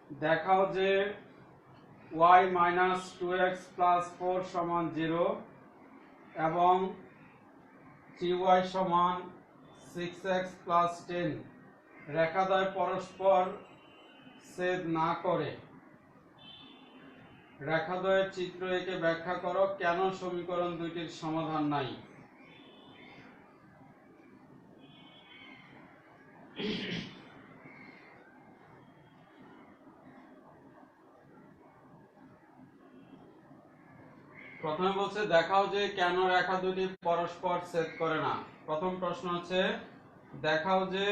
দেখাও যে y minus 2x plus 4 সমান 0 এবং 3y সমান 6x প্লাস 10 রেখাদ্বয় পরস্পর ছেদ না করে রেখাদ্বয়ের চিত্র এঁকে ব্যাখ্যা করো কেন সমীকরণ দুইটির সমাধান নাই। প্রথমে বলছে দেখাও যে কেন রেখা দুটি পরস্পর ছেদ করে না। প্রথম প্রশ্ন হচ্ছে দেখাও যে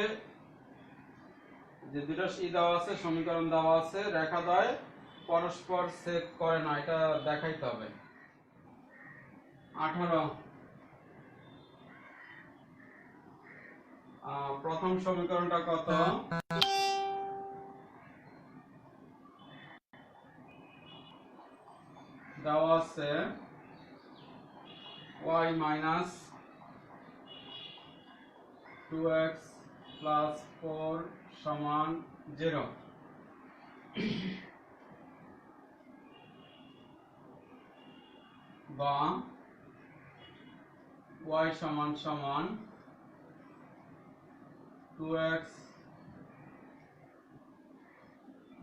দুটো দেওয়া আছে, সমীকরণ দেওয়া আছে, রেখাদ্বয় পরস্পর ছেদ করে না, এটা দেখাইতে হবে। 18 প্রথম সমীকরণটা কত? দেওয়া আছে y মাইনাস 2x প্লাস 4 সমান 0 বা y সমান সমান 2x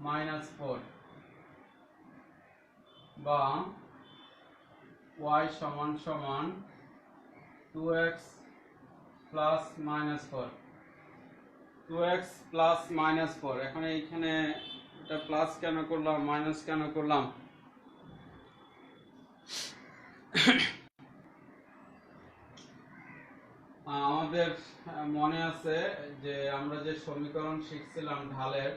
মাইনাস 4 বা y সমান সমান 2x plus minus 4 2x plus minus 4। এখন এইখানে এটা প্লাস কেন করলাম, মাইনাস কেন করলাম? আমাদের মনে আছে যে আমরা যে সমীকরণ শিখছিলাম ঢালের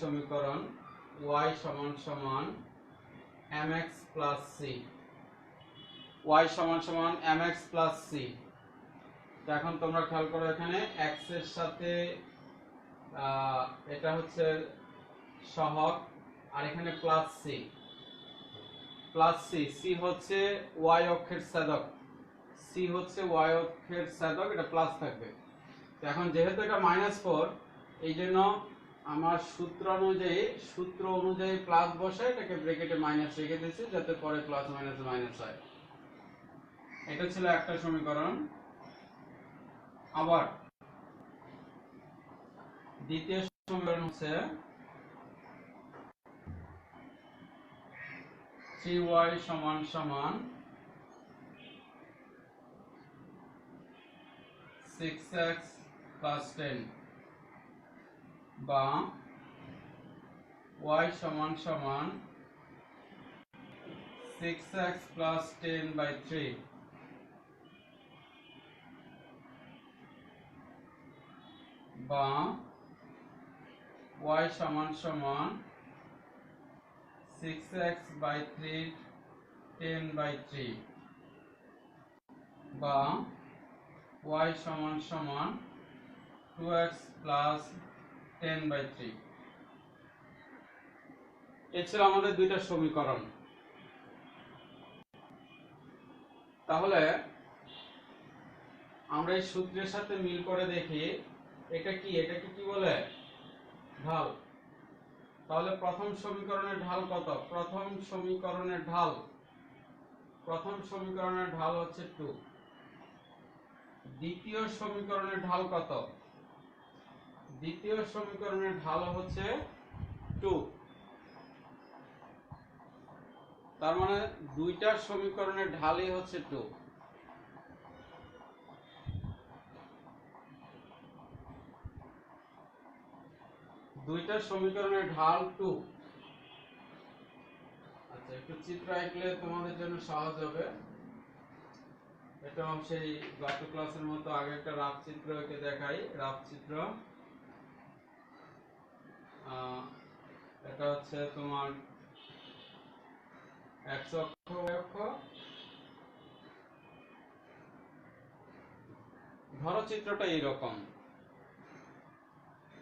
সমীকরণ y সমান সমান mx প্লাস c, y সমান সমান mx প্লাস c। এখন তোমরা খেয়াল করো এখানে x এর সাথে এটা হচ্ছে সহগ আর এখানে প্লাস c, c হচ্ছে y অক্ষের ছেদক, c হচ্ছে y অক্ষের ছেদক, এটা প্লাস থাকবে। তো এখন যেহেতু এটা -4 এই জন্য আমার সূত্র অনুযায়ী প্লাস বসায় এটাকে ব্র্যাকেটে মাইনাস রেখে দিয়েছি যাতে পরে প্লাস মাইনাস মাইনাস হয়। এটা ছিল একটা সমীকরণ। আবার দ্বিতীয় সমীকরণ হচ্ছে 3y সমান সমান 6x প্লাস 10 বা y সমান সমান 6x প্লাস 10/3 বা y সমান সমান 6x/3 10/3 বা y সমান সমান 2x প্লাস 10/3। এই ছিল আমাদের দুইটা সমীকরণ। তাহলে আমরা এই সূত্রের সাথে মিল করে দেখি এটাকে কি বলে? ঢাল। তাহলে প্রথম সমীকরণের ঢাল কত? প্রথম সমীকরণের ঢাল হচ্ছে 2। দ্বিতীয় সমীকরণের ঢাল কত? দ্বিতীয় সমীকরণের ঢাল হচ্ছে 2। তার মানে দুইটা সমীকরণের ঢালই হচ্ছে 2। দুইটা সমীকরণের ঢাল 2। আচ্ছা, একটু চিত্র আঁকলে তোমাদের জন্য সহজ হবে। এটা সেই গত ক্লাসের মতো আগে একটা রাফ চিত্র এঁকে দেখাই। রাফ চিত্র, এটা হচ্ছে তোমার x অক্ষ, y অক্ষ। ধরো চিত্রটা এইরকম।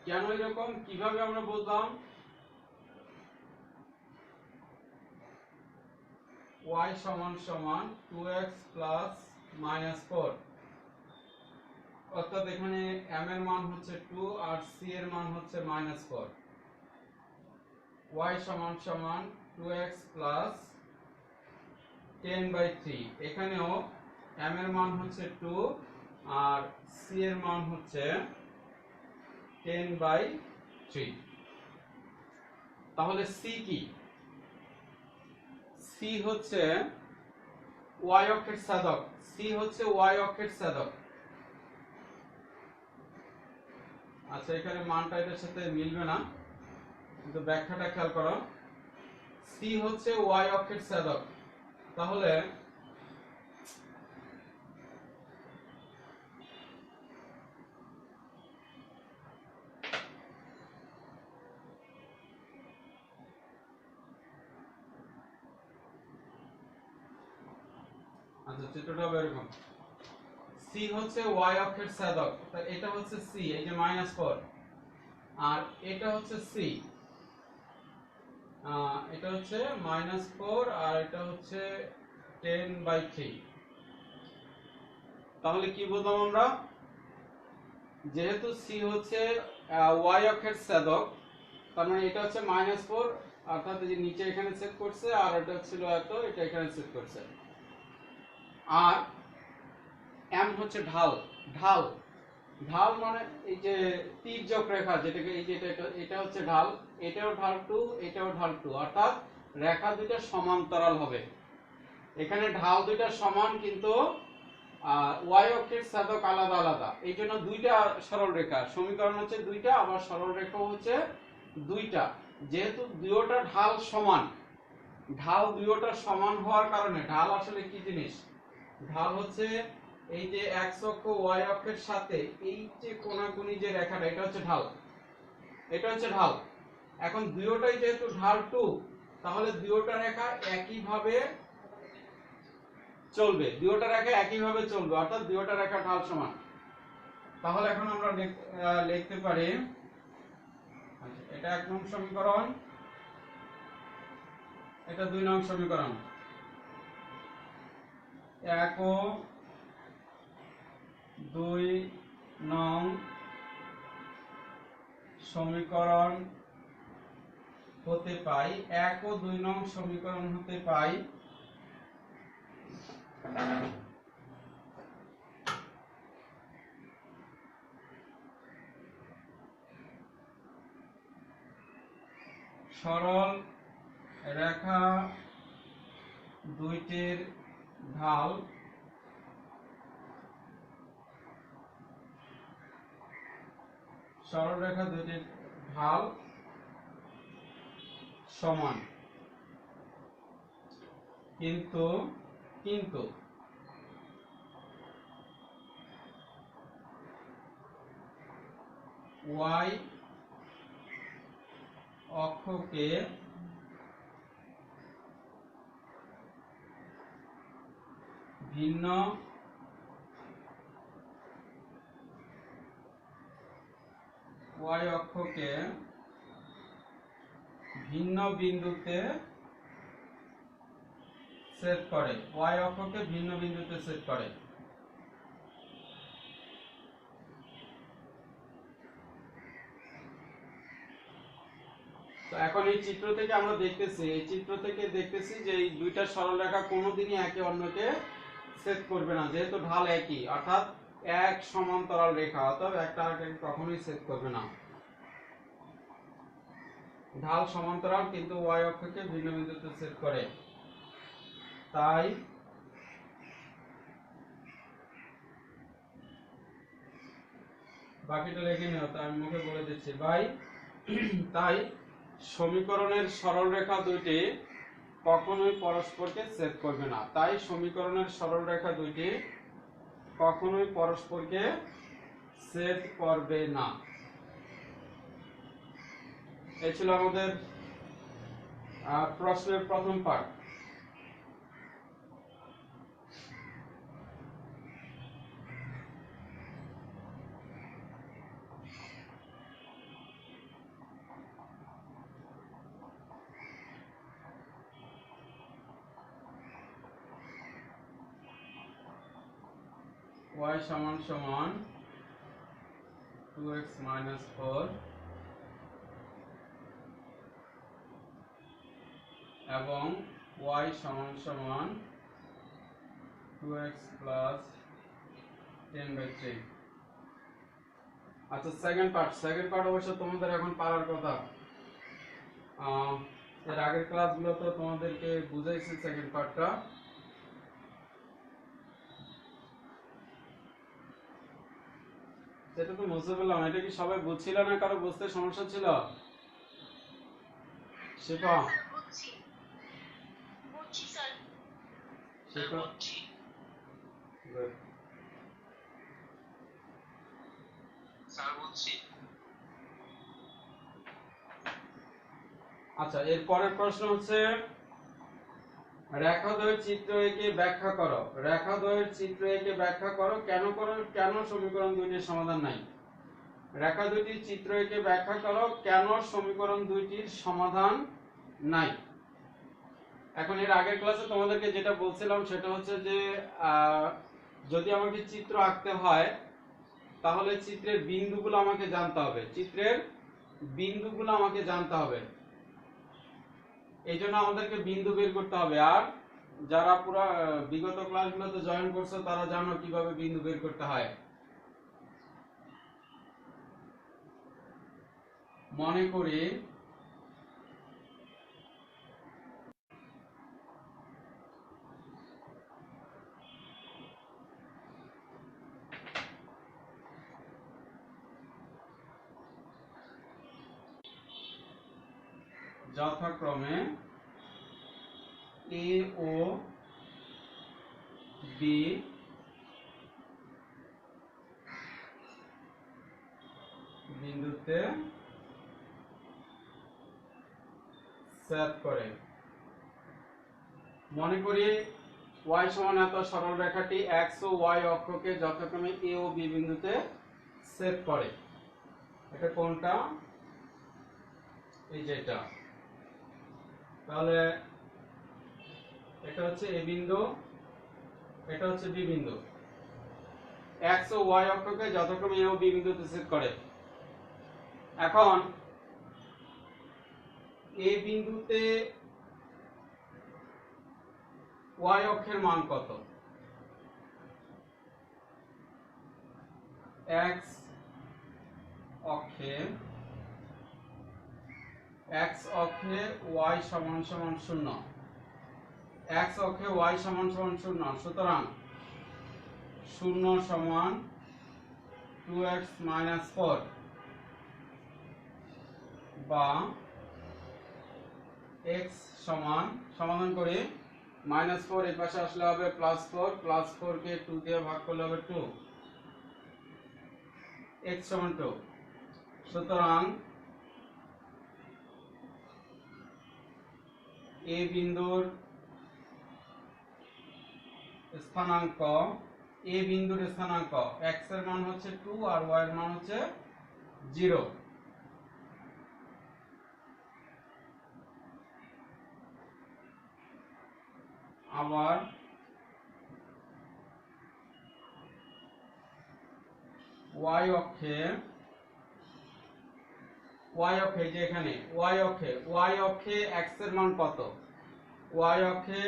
কেন এরকম, কিভাবে আমরা বুঝলাম? y সমান সমান 2x প্লাস -4 অর্থাৎ এখানে m এর মান হচ্ছে 2 আর c এর মান হচ্ছে -4। y সমান সমান 2x প্লাস 10/3। এখানেও m এর মান হচ্ছে 2 আর c এর মান হচ্ছে 10/3। তাহলে c কি? c হচ্ছে y অক্ষের ছেদক। c হচ্ছে y অক্ষের ছেদক। আচ্ছা, এখানে মানটা এটার সাথে মিলবে না, কিন্তু ব্যাখ্যাটা খেয়াল করো। c হচ্ছে y অক্ষের ছেদক। তাহলে আচ্ছা, চিত্রটা হবে এরকম। c হচ্ছে y অক্ষের ছেদক, তাই এটা হচ্ছে c, এই যে -4, আর এটা হচ্ছে c, এটা হচ্ছে -4 আর এটা হচ্ছে 10/3। তাহলে কি বললাম আমরা? যেহেতু c হচ্ছে y অক্ষের ছেদক, তার মানে এটা হচ্ছে -4, অর্থাৎ এই যে নিচে এখানে ছেদ করছে, আর এটা ছিল এত, এটা এখানে ছেদ করছে। আর m হচ্ছে ঢাল। ঢাল ঢাল মানে এই যে তির্যক রেখা, যেটাকে এই যে এটা হচ্ছে ঢাল, এটাও ঢাল 2, এটাও ঢাল 2, অর্থাৎ রেখা দুইটা সমান্তরাল হবে। এখানে ঢাল দুইটা সমান, কিন্তু y অক্ষের ছেদক আলাদা আলাদা। এই জন্য দুইটা সরল রেখা, সমীকরণ হচ্ছে দুইটা, আবার সরল রেখা হচ্ছে দুইটা। যেহেতু দুইটা ঢাল সমান, ঢাল দুইটা সমান হওয়ার কারণে, ঢাল আসলে কি জিনিস? ঢাল হচ্ছে এই যে x অক্ষ y অক্ষের সাথে এই যে কোণাকুনি যে রেখাটা, এটা হচ্ছে ঢাল, এটা হচ্ছে ঢাল। এখন দুইটাই যেহেতু ঢাল 2, তাহলে দুইটা রেখা একইভাবে চলবে, দুইটা রেখা একইভাবে চলবে, অর্থাৎ দুইটা রেখা ঢাল সমান। তাহলে এখন আমরা লিখতে পারি, আচ্ছা, এটা 1 নং সমীকরণ, এটা 2 নং সমীকরণ। 1 ও 2 নং সমীকরণ হতে পাই, 1 ও 2 নং সমীকরণ হতে পাই সরল রেখা দুইটির ঢাল সরল রেখা দুইটির ঢাল সমান, কিন্তু কিন্তু y অক্ষকে ভিন্ন y অক্ষকে ভিন্ন বিন্দুতে ছেদ করে, y অক্ষকে ভিন্ন বিন্দুতে ছেদ করে। তো এখন এই চিত্র থেকে আমরা দেখতেছি, এই চিত্র থেকে দেখতেছি যে এই দুইটা সরলরেখা কোনোদিনই একে অন্যকে ছেদ করবে না, যেহেতু ঢাল একই, অর্থাৎ এক সমান্তরাল রেখা, অর্থাৎ একটা আরেকটাকে কখনোই ছেদ করবে না। ঢাল সমান্তরাল, কিন্তু y অক্ষকে ভিন্ন বিন্দুতে ছেদ করে, তাই বাকিটা লিখে নিও, তাই আমি মুখে বলে দিচ্ছি ভাই। তাই সমীকরণের সরল রেখা দুইটি কখনোই পরস্পরকে ছেদ করবে না, তাই সমীকরণের সরল রেখা দুইটি কখনোই পরস্পরকে ছেদ করবে না। এই ছিল আমাদের প্রশ্নের প্রথম পার্ট। y সমান সমান 2x minus 4 এবং y সমান সমান 2x plus 10/3। আচ্ছা সেকেন্ড পার্ট অবশ্য তোমাদের এখন পারার কথা। এর আগের ক্লাসগুলো তো তোমাদেরকে বুঝাইছি সেকেন্ড পার্টটা। সেটা তো বুঝতে পারলাম। এটা কি সবাই বুঝছিল না? কারো বুঝতে সমস্যা ছিল? শিফা আচ্ছা, এর পরের প্রশ্ন হচ্ছে রেখাদ্বয়ের চিত্র এঁকে ব্যাখ্যা করো। রেখাদ্বয়ের চিত্র এঁকে ব্যাখ্যা করো কেন সমীকরণ দুইটির সমাধান নাই। রেখা দুইটির চিত্র এঁকে ব্যাখ্যা করো কেন সমীকরণ দুইটির সমাধান নাই। এখন এর আগের ক্লাসে তোমাদেরকে যেটা বলছিলাম সেটা হচ্ছে যে যদি আমাকে চিত্র আঁকতে হয় তাহলে চিত্রের বিন্দুগুলো আমাকে জানতে হবে। এই জন্য আমাদেরকে বিন্দু বের করতে হবে। আর যারা পুরো বিগত ক্লাসগুলোতে জয়েন করছো তারা জানো কিভাবে বিন্দু বের করতে হয়। মনে করি যথাক্রমে এ ও বি বিন্দুতে ছেদ করে। মনে করি y সমান এত সরল রেখাটি x ও y অক্ষকে যথাক্রমে a ও b বিন্দুতে ছেদ করে। এটা কোনটা? এই যেটা। তাহলে এটা হচ্ছে a বিন্দু, এটা হচ্ছে b বিন্দু। x ও y অক্ষকে যথাক্রমে a ও b বিন্দুতে ছেদ করে। এখন a বিন্দুতে y অক্ষের মান কত? x অক্ষে y সমান সমান 0। x অক্ষে y সমান সমান 0, সুতরাং 0 সমান 2x minus 4 বা x সমান, সমাধান করি, -4 এর পাশে আসলে হবে +4, +4 কে 2 দিয়ে ভাগ করলে হবে 2, x সমান 2। সুতরাং a বিন্দুর স্থানাঙ্ক x এর মান হচ্ছে 2 আর y এর মান হচ্ছে 0। আবার y অক্ষে যে এখানে y অক্ষে x এর মান কত? y অক্ষে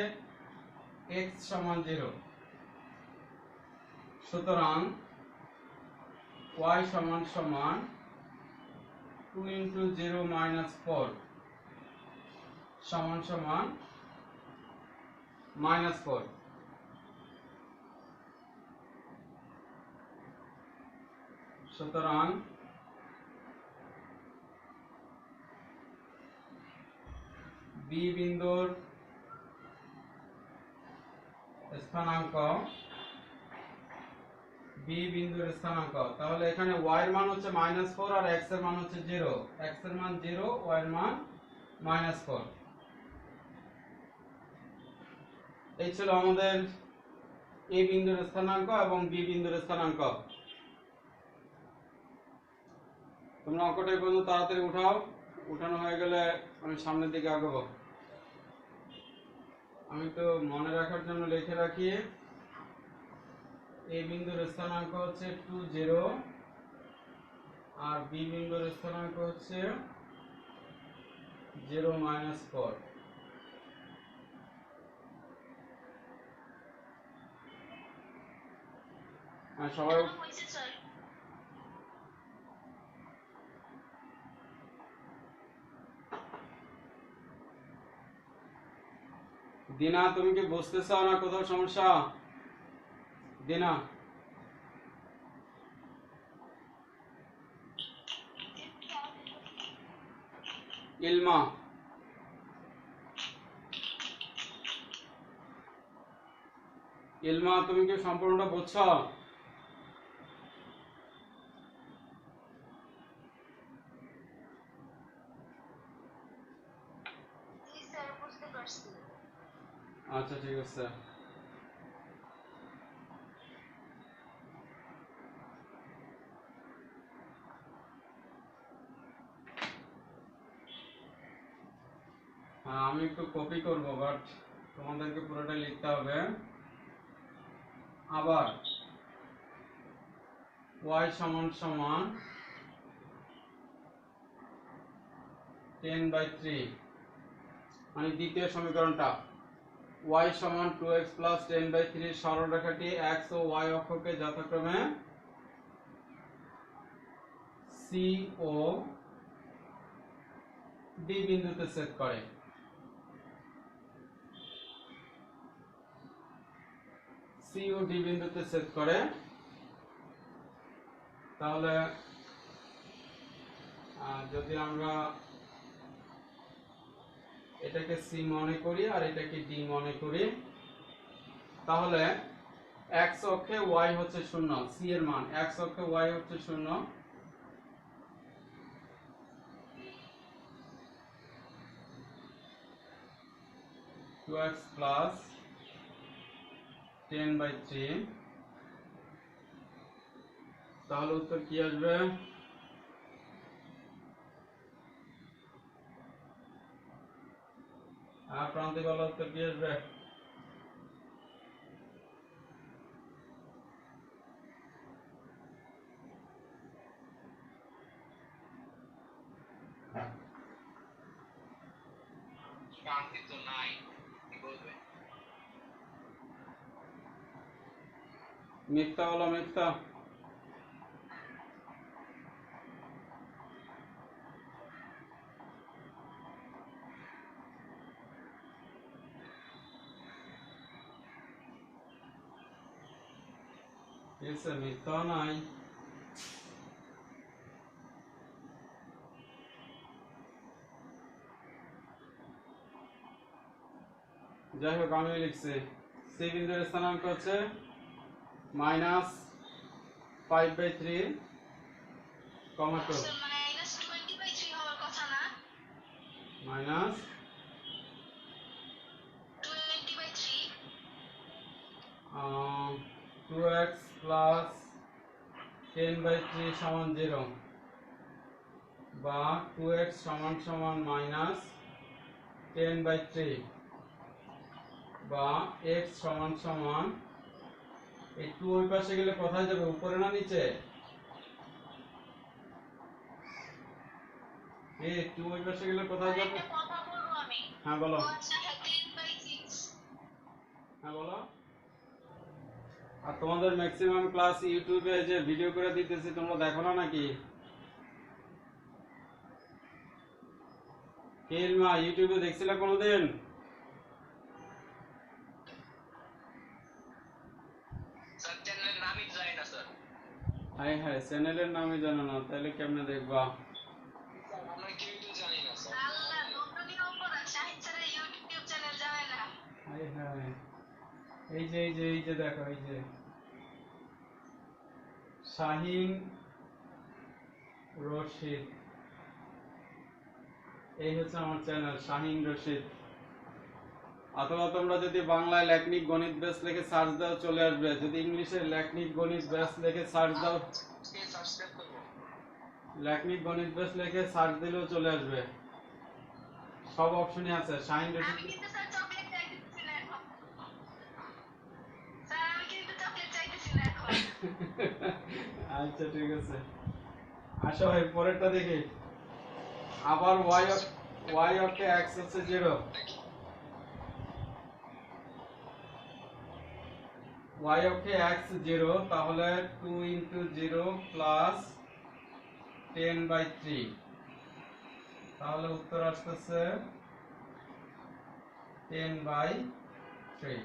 x সমান 0, সুতরাং y সমান সমান 2 × 0 - 4 সমান সমান -4। সুতরাং b বিন্দুর স্থানাঙ্ক তাহলে এখানে y এর মান হচ্ছে -4 আর x এর মান হচ্ছে 0। x এর মান 0, y এর মান -4। এই ছিল আমাদের a বিন্দুর স্থানাঙ্ক এবং b বিন্দুর স্থানাঙ্ক। তোমরা অঙ্কটা এই পর্যন্ত তাড়াতাড়ি উঠানো হয়ে গেলে আমি সামনের দিকে আগাবো। আমি তো মনে রাখার জন্য লিখে রাখি, a বিন্দুর স্থানাঙ্ক হচ্ছে 2 0, আর বি বিন্দুর স্থানাঙ্ক হচ্ছে 0 - 4। সবাই দিনা, তুমি কি বুঝতে চাও না কোথাও সমস্যা? দিনা, ইলমা, ইলমা, তুমি কি সম্পূর্ণটা বুঝছো? আচ্ছা, ঠিক আছে। আমি একটু কপি করব, বাট তোমাদেরকে পুরোটা লিখতে হবে। আবার y সমান সমান 10/3, মানে দ্বিতীয় সমীকরণটা y সমান 2x প্লাস 10/3 সরলরেখাটি x ও y অক্ষকে যথাক্রমে c ও d বিন্দুতে ছেদ করে। c ও d বিন্দুতে ছেদ করে, তাহলে যদি আমরা এটাকে c মনে করি আর এটাকে d মনে করি, তাহলে x অক্ষে y হচ্ছে 0, c এর মান x অক্ষে y হচ্ছে 0, x প্লাস 10/3, তাহলে উত্তর কি আসবে? প্রান্তি বলা, উত্তর কি আসবে? মিথ্যা বলো, মিথ্যা। মিথ্যা নাই। যাই হোক, আমি লিখছি সি বিন্দুর স্থানাঙ্ক হচ্ছে -5/3, -2 2x প্লাস 10/3 সমান 0, বা 2x সমান সমান -10/3, বা x সমান সমান, এই 2 ওই পাশে গেলে কোথায় যাবে? উপরে না নিচে? এই 2 ওই পাশে গেলে কোথায় যাবে? হ্যাঁ বলো, হ্যাঁ বলো। আর তোমাদের ম্যাক্সিমাম ক্লাস ইউটিউবে যে ভিডিও করে দিতেছি, তোমরা দেখো না নাকি? কেলমা, ইউটিউবে দেখছিলা কোনোদিন? হ্যাঁ হ্যাঁ, চ্যানেলের নামই জানো না, তাহলে কেমনে দেখবা? এই যে এই যে এই যে দেখো, এই যে শাহিন রশিদ, এই হচ্ছে আমার চ্যানেল শাহিন রশিদ। অথবা তোমরা যদি বাংলায় লেখনিক গণিত ব্যাস লিখে সার্চ দাও, চলে আসবে। যদি ইংলিশে লেখনিক গণিত ব্যাস লিখে সার্চ দাও, লেখনিক গণিত ব্যাস লিখে সার্চ দিলেও চলে আসবে। সব অপশনই আছে শাহিন রশিদ। আচ্ছা, ঠিক আছে। আসো এর পরেরটা দেখি। আবার y অক্ষে x হচ্ছে 0, y অক্ষে x 0, তাহলে 2 into 0 plus 10/3, তাহলে উত্তর আসতেছে 10/3।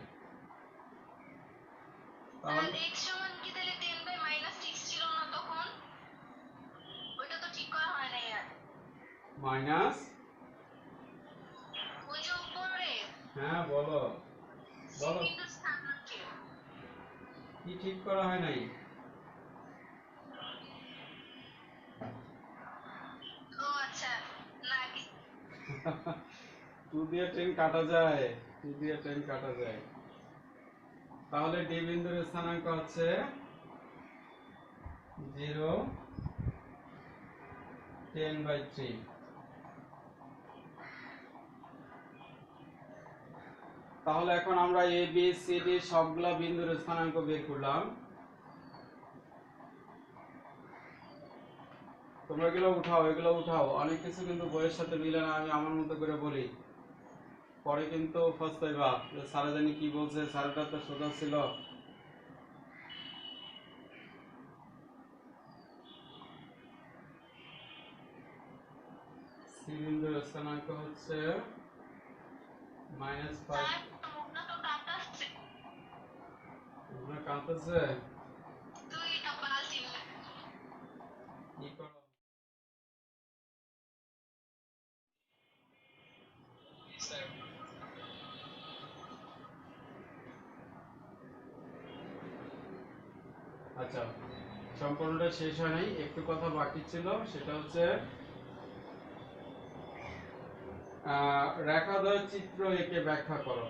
তাহলে x সমান কি তাহলে 10/-6 ছিল না তখন? ওইটা তো ঠিক করা হয় নাই আর। মাইনাস, ওই যে উপরে হ্যাঁ বলো বলো, কিন্তু স্থান আছে। কি ঠিক করা হয় নাই? ও আচ্ছা, না কি 2 দিয়ে 10 কাটা যায়, 2 দিয়ে 10 কাটা যায়। তাহলে ডি বিন্দুর স্থানাঙ্ক হচ্ছে 0, 10/3। তাহলে এখন আমরা এ বি সি ডি সবগুলা বিন্দুর স্থানাঙ্ক বের করলাম। তোমরা এগুলো উঠাও, এগুলো উঠাও, অনেক কিছু কিন্তু বইয়ের সাথে মিলে না, আমি আমার মতো করে বলি, পরে কিন্তু পস্তাইবা যে স্যার জানি কি বলছে, স্যারটা তো সোজা ছিল। সি বিন্দুর স্থানাঙ্ক হচ্ছে -5। মুখটা তো কাটতেছে। তোমরা কাঁদতেছে তুই এটা পাল্টি না। কি করো? আচ্ছা, সম্পূর্ণটা শেষ হয় নাই, একটু কথা বাকি ছিল, সেটা হচ্ছে রেখাদ্বয় চিত্র এঁকে ব্যাখ্যা করো।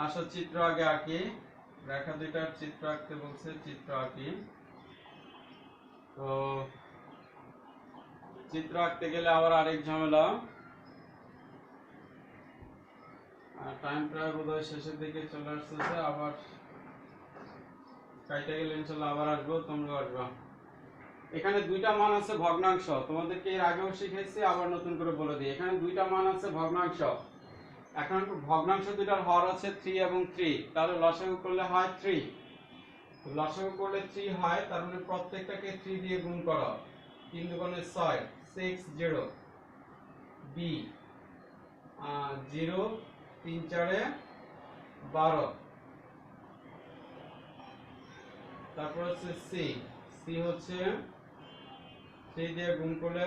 আসো চিত্র আগে আঁকি, রেখা দুইটার চিত্র আঁকতে বলছে, চিত্র আঁকি। তো চিত্র আঁকতে গেলে আবার আরেক ঝামেলা, টাইম প্রায় বোধহয় শেষের দিকে চলে আসতেছে, আবার কাইটা গেলে ইনশাল্লাহ আবার আসবো, তোমরা আসবা। এখানে দুইটা মান আছে ভগ্নাংশ, তোমাদেরকে এর আগেও শিখেছি, আবার নতুন করে বলে দিই। এখানে দুইটা মান আছে ভগ্নাংশ, এখন ভগ্নাংশ দুইটার হর আছে 3 এবং 3, তাহলে লসাগু করলে হয় 3, লসাগু করলে 3 হয়, তার মানে প্রত্যেকটাকে 3 দিয়ে গুণ করো। 3 দুগুণে 6, 6 0, বি 0, 3 4 12, তারপর হচ্ছে সি, সি হচ্ছে 3 দিয়ে গুণ করলে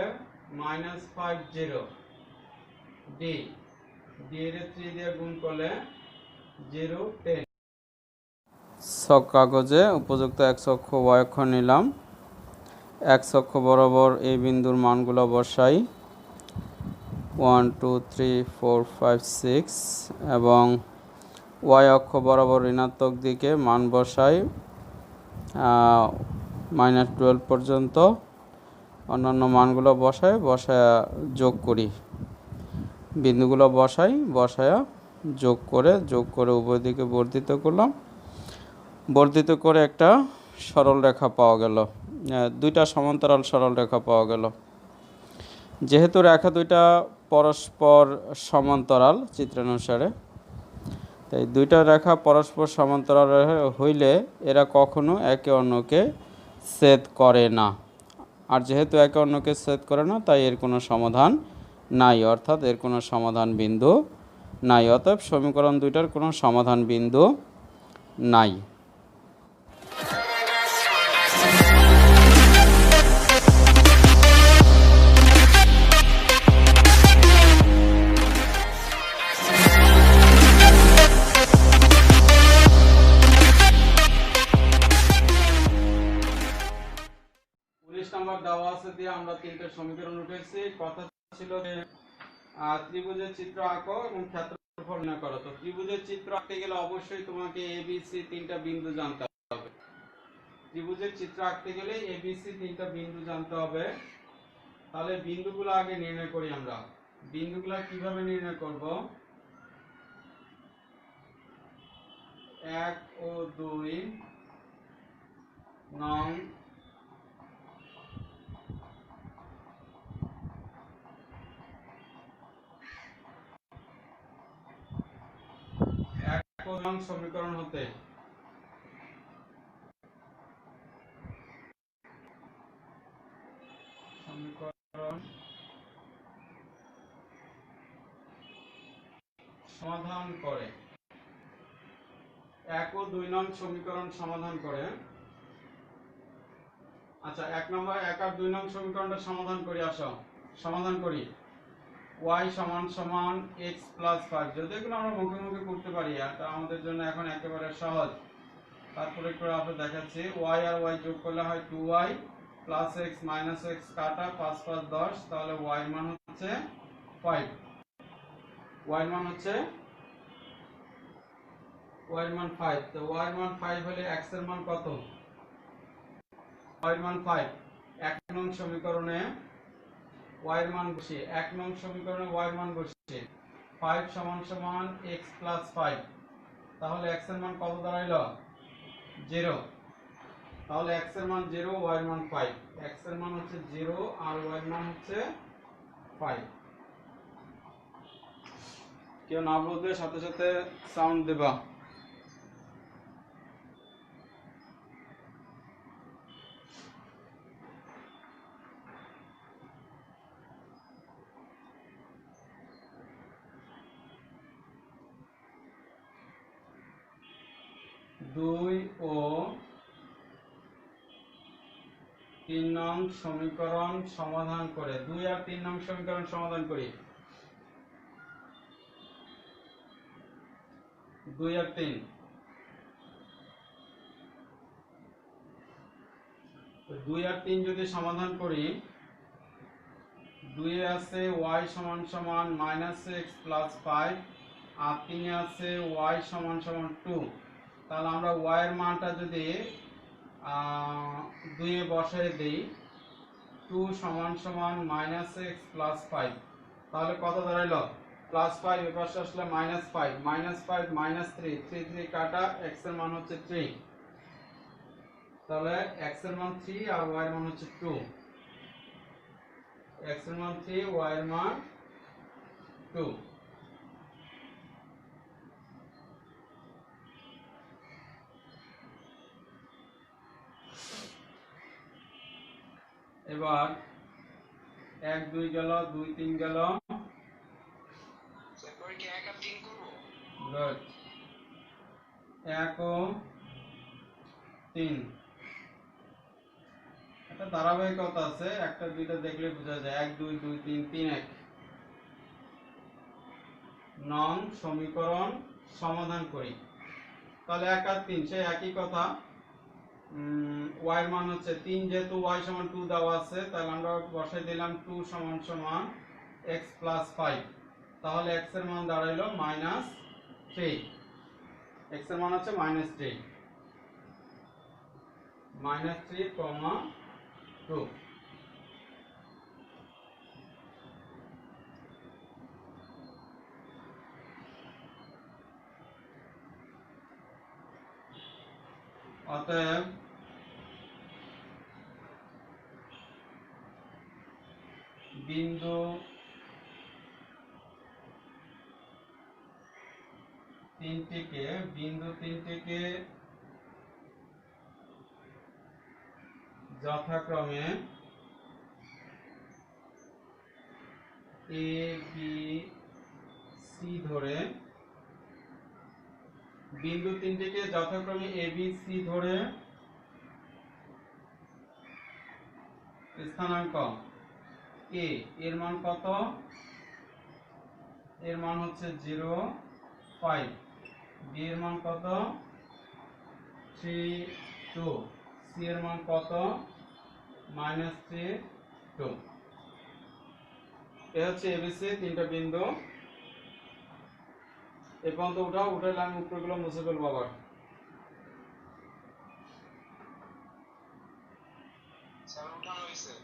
-5 0, ডি, ডি এর 3 দিয়ে গুণ করলে 0 10। ছক কাগজে উপযুক্ত x অক্ষ y অক্ষ নিলাম, x অক্ষ বরাবর এই বিন্দুর মানগুলো বসাই, 1 2 3 4 5 6, এবং y অক্ষ বরাবর ঋণাত্মক দিকে মান বসাই -12 পর্যন্ত, অন্যান্য মানগুলো বসায় যোগ করি, বিন্দুগুলো বসায়া যোগ করে উভয় দিকে বর্ধিত করলাম, বর্ধিত করে একটা সরল রেখা পাওয়া গেল, দুইটা সমান্তরাল সরল রেখা পাওয়া গেল। যেহেতু রেখা দুইটা পরস্পর সমান্তরাল চিত্রানুসারে, তাই দুইটা রেখা পরস্পর সমান্তরাল হইলে এরা কখনো একে অন্যকে ছেদ করে না, আর যেহেতু একে অন্যকে ছেদ করে না, তাই এর কোনো সমাধান নাই, অর্থাৎ এর কোনো সমাধান বিন্দু নাই, অতএব সমীকরণ দুইটার কোনো সমাধান বিন্দু নাই। 19 নম্বর দেওয়া আছে দিয়ে আমরা তিনটে সমীকরণ উঠেছি। কথা ছিল যে ত্রিভুজের চিত্র আঁকো এবং ক্ষেত্রফল নির্ণয় করো। তো ত্রিভুজের চিত্র আঁকতে গেলে অবশ্যই তোমাকে এ বি সি তিনটা বিন্দু জানতে হবে। ত্রিভুজের চিত্র আঁকতে গেলে এ বি সি তিনটা বিন্দু জানতে হবে। তাহলে বিন্দুগুলো আগে নির্ণয় করি আমরা। বিন্দুগুলো কিভাবে নির্ণয় করব? 1 ও 2 নং সমীকরণ হতে সমীকরণ সমাধান করে 1 ও 2 নং সমীকরণ সমাধান করে। আচ্ছা 1 নম্বর 1 আর 2 নং সমীকরণটা সমাধান করি। আসো সমাধান করি। y সমান সমান x প্লাস 5, যদি এগুলো আমরা মুখে মুখে করতে পারি এটা আমাদের জন্য এখন একেবারে সহজ। তারপরে একটু আপনাদের দেখাচ্ছি, y আর y যোগ করলে হয় 2y plus x minus x কাটা 5 5 10, তাহলে y এর মান হচ্ছে 5। y এর মান হচ্ছে y এর মান 5। তো y এর মান 5 হলে x এর মান কত? y এর মান 5। 1 নং সমীকরণে y এর মান বসিয়ে 1 নং সমীকরণে y এর মান বসিয়ে 5 সমান সমান x প্লাস 5, তাহলে x এর মান কত দাঁড়াইলো? 0। তাহলে x এর মান 0, y এর মান 5। x এর মান হচ্ছে 0 আর y এর মান হচ্ছে 5। কেউ না বলতে সাথে সাথে সাউন্ড দেবা। দুই ও 3 নং সমীকরণ সমাধান করে 2 আর 3 নং সমীকরণ সমাধান করি। 2 আর 3, তো 2 আর 3 যদি সমাধান করি, 2 এ আছে y সমান সমান -x প্লাস 5 আর 3 এ আছে y সমান সমান 2। তাহলে আমরা y এর মানটা যদি 2 এ বসাই দেই, 2 সমান সমান -x প্লাস 5, তাহলে কত দাঁড়াইলো? প্লাস 5 এর পাশে আসলে -5, -5 -3, 3 3 কাটা, x এর মান হচ্ছে 3। তাহলে x এর মান 3 আর y এর মান হচ্ছে 2। x এর মান 3, y এর মান 2। এবার 1 2 গেল, 2 3 গেল, তারপরে কি 1 আর 3 করব? গুড। 1 ও 3 একটা ধারাবাহিকতা আছে, একটা দুইটা দেখলে বোঝা যায়। 1 2 2 3 3 1 নং সমীকরণ সমাধান করি। তাহলে 1 আর 3 সেই একই কথা। y এর মান হচ্ছে 3, যেহেতু y সমান 2 দেওয়া আছে, তাহলে আমরা বসাই দিলাম 2 সমান সমান x প্লাস 5, তাহলে x এর মান দাঁড়াইলো -3। x এর মান হচ্ছে -3, -3, 2। অতএব বিন্দু তিনটিকে যথাক্রমে a b c ধরে, বিন্দু তিনটিকে যথাক্রমে a b c ধরে স্থানাঙ্ক a এর মান কত? এর মান হচ্ছে 0 5, b এর মান কত? 3 2, c এর মান কত? -3 2। এ হচ্ছে এবিসি তিনটা বিন্দু। এ পর্যন্ত উঠাইলে আমি উপরগুলো মুছে ফেলবো আবার। স্যার উঠানো হয়েছে।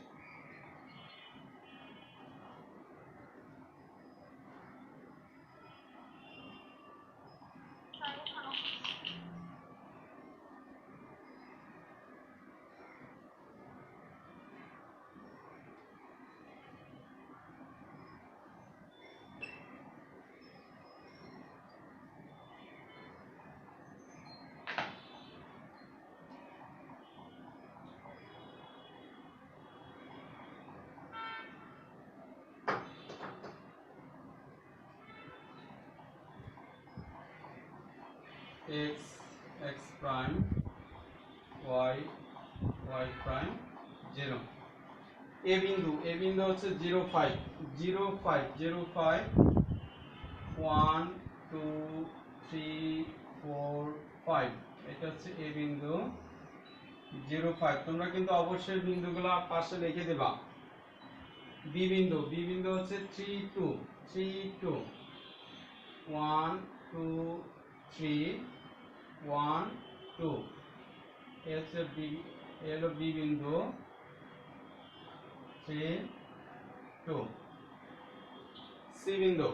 x x prime y y prime 0। এ বিন্দু হচ্ছে 0 5 0 5 0 5 1 2 3 4 5, এটা হচ্ছে এ বিন্দু 0 5। তোমরা কিন্তু অবশ্যই বিন্দুগুলো পাশে লিখে দেবা। বি বিন্দু হচ্ছে 3 2 3 2 1 2 3 1 2, এ হচ্ছে বি, এলো বি বিন্দু 3 2। সি বিন্দু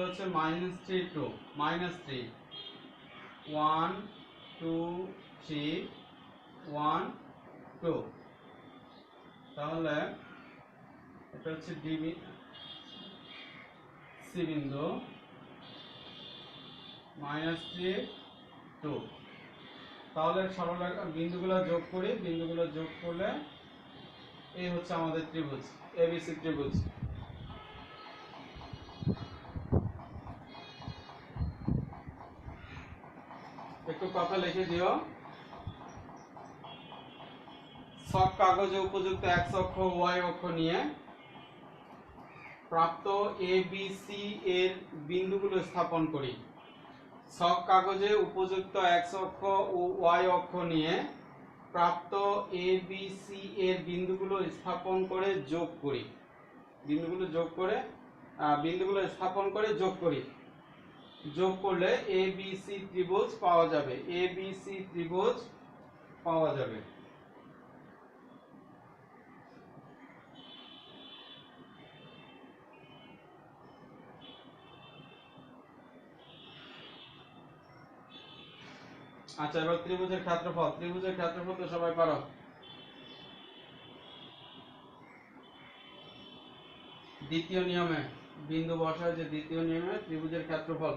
হচ্ছে -3 2 -3 1 2 3 1 2, তাহলে এটা হচ্ছে সি বিন্দু -3 2। তাহলে সরলরেখা বিন্দুগুলো যোগ করি, বিন্দুগুলো যোগ করলে এই হচ্ছে আমাদের ত্রিভুজ, এবিসি ত্রিভুজ। একটু কথা লিখে দিও। সব কাগজে উপযুক্ত x অক্ষ y অক্ষ নিয়ে প্রাপ্ত এ বি সি এর বিন্দুগুলো স্থাপন করি। সব কাগজে উপযুক্ত x অক্ষ ও y অক্ষ নিয়ে প্রাপ্ত এ বি সি এর বিন্দুগুলো স্থাপন করে যোগ করি। বিন্দুগুলো স্থাপন করে যোগ করি। যোগ করলে এ বি সি ত্রিভুজ পাওয়া যাবে, এ বি সি ত্রিভুজ পাওয়া যাবে। আচ্ছা, এবার ত্রিভুজের ক্ষেত্রফল তো সবাই পারো। দ্বিতীয় নিয়মে বিন্দু বসায় যে দ্বিতীয় নিয়মে ত্রিভুজের ক্ষেত্রফল।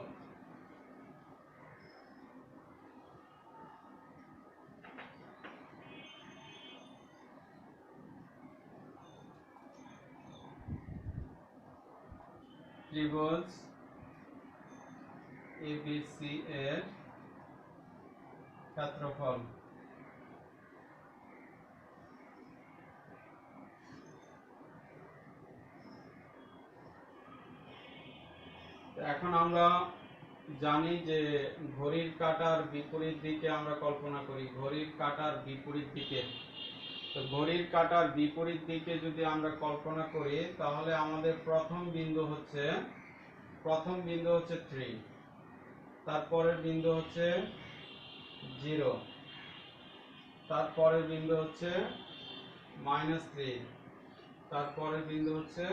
ত্রিভুজ এবিসি এর ক্ষেত্রফল। এখন আমরা জানি যে ঘড়ির কাঁটার বিপরীত দিকে আমরা কল্পনা করি, ঘড়ির কাঁটার বিপরীত দিকে। তো ঘড়ির কাঁটার বিপরীত দিকে যদি আমরা কল্পনা করি তাহলে আমাদের প্রথম বিন্দু হচ্ছে 3, তারপরের বিন্দু হচ্ছে 0, তারপরের বিন্দু হচ্ছে -3, তারপরের বিন্দু হচ্ছে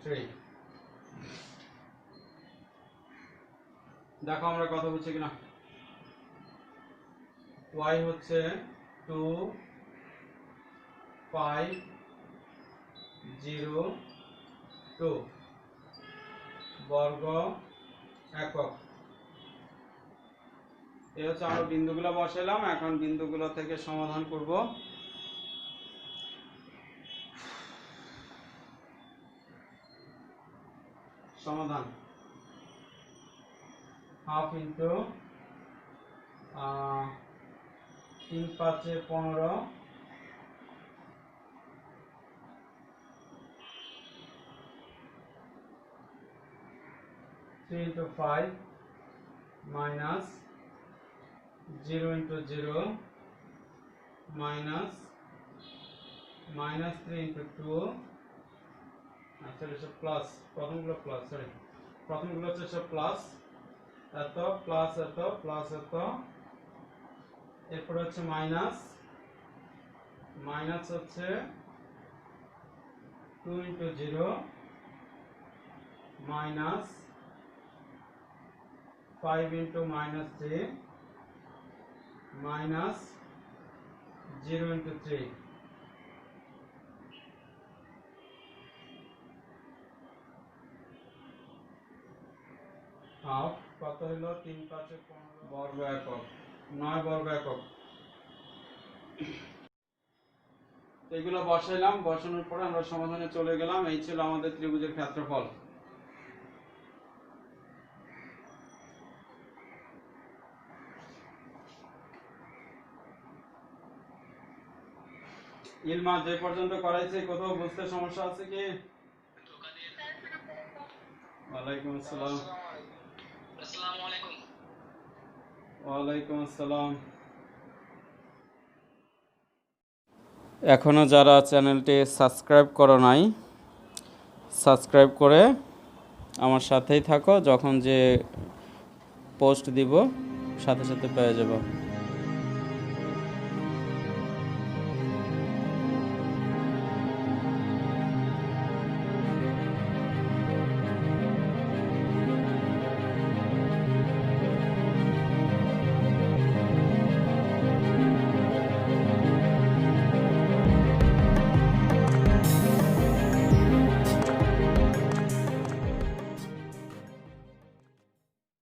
3। দেখো আমরা কথা বলছি কিনা। y হচ্ছে 2 5 0 2 বর্গ একক। এই হচ্ছে আমরা বিন্দুগুলো বসালাম, এখন বিন্দুগুলো থেকে সমাধান করব। সমাধান half into 3 5 15 3 into 5 minus 0 into 0 minus 3 into 2, আচ্ছা এটা প্লাস, প্রথমগুলো প্লাস, সরি প্রথমগুলো হচ্ছে সব প্লাস, এত প্লাস এত প্লাস এত, এরপর হচ্ছে মাইনাস হচ্ছে 2 into 0 minus 5 into -3 minus 0 into 3। Half কত হলো 3 5 15 বর্গ একক, 9 বর্গ একক। এগুলো বসাইলাম, বসানোর পরে আমরা সমাধানে চলে গেলাম। এই ছিল আমাদের ত্রিভুজের ক্ষেত্রফল। ইলমা যে পর্যন্ত করাইছি কোথাও বুঝতে সমস্যা আছে কি? ওয়ালাইকুম আসসালাম। আসসালামু আলাইকুম। ওয়ালাইকুম আসসালাম। এখনো যারা চ্যানেলটি সাবস্ক্রাইব করো নাই, সাবস্ক্রাইব করে আমার সাথেই থাকো, যখন যে পোস্ট দিব সাথে সাথে পেয়ে যাবো।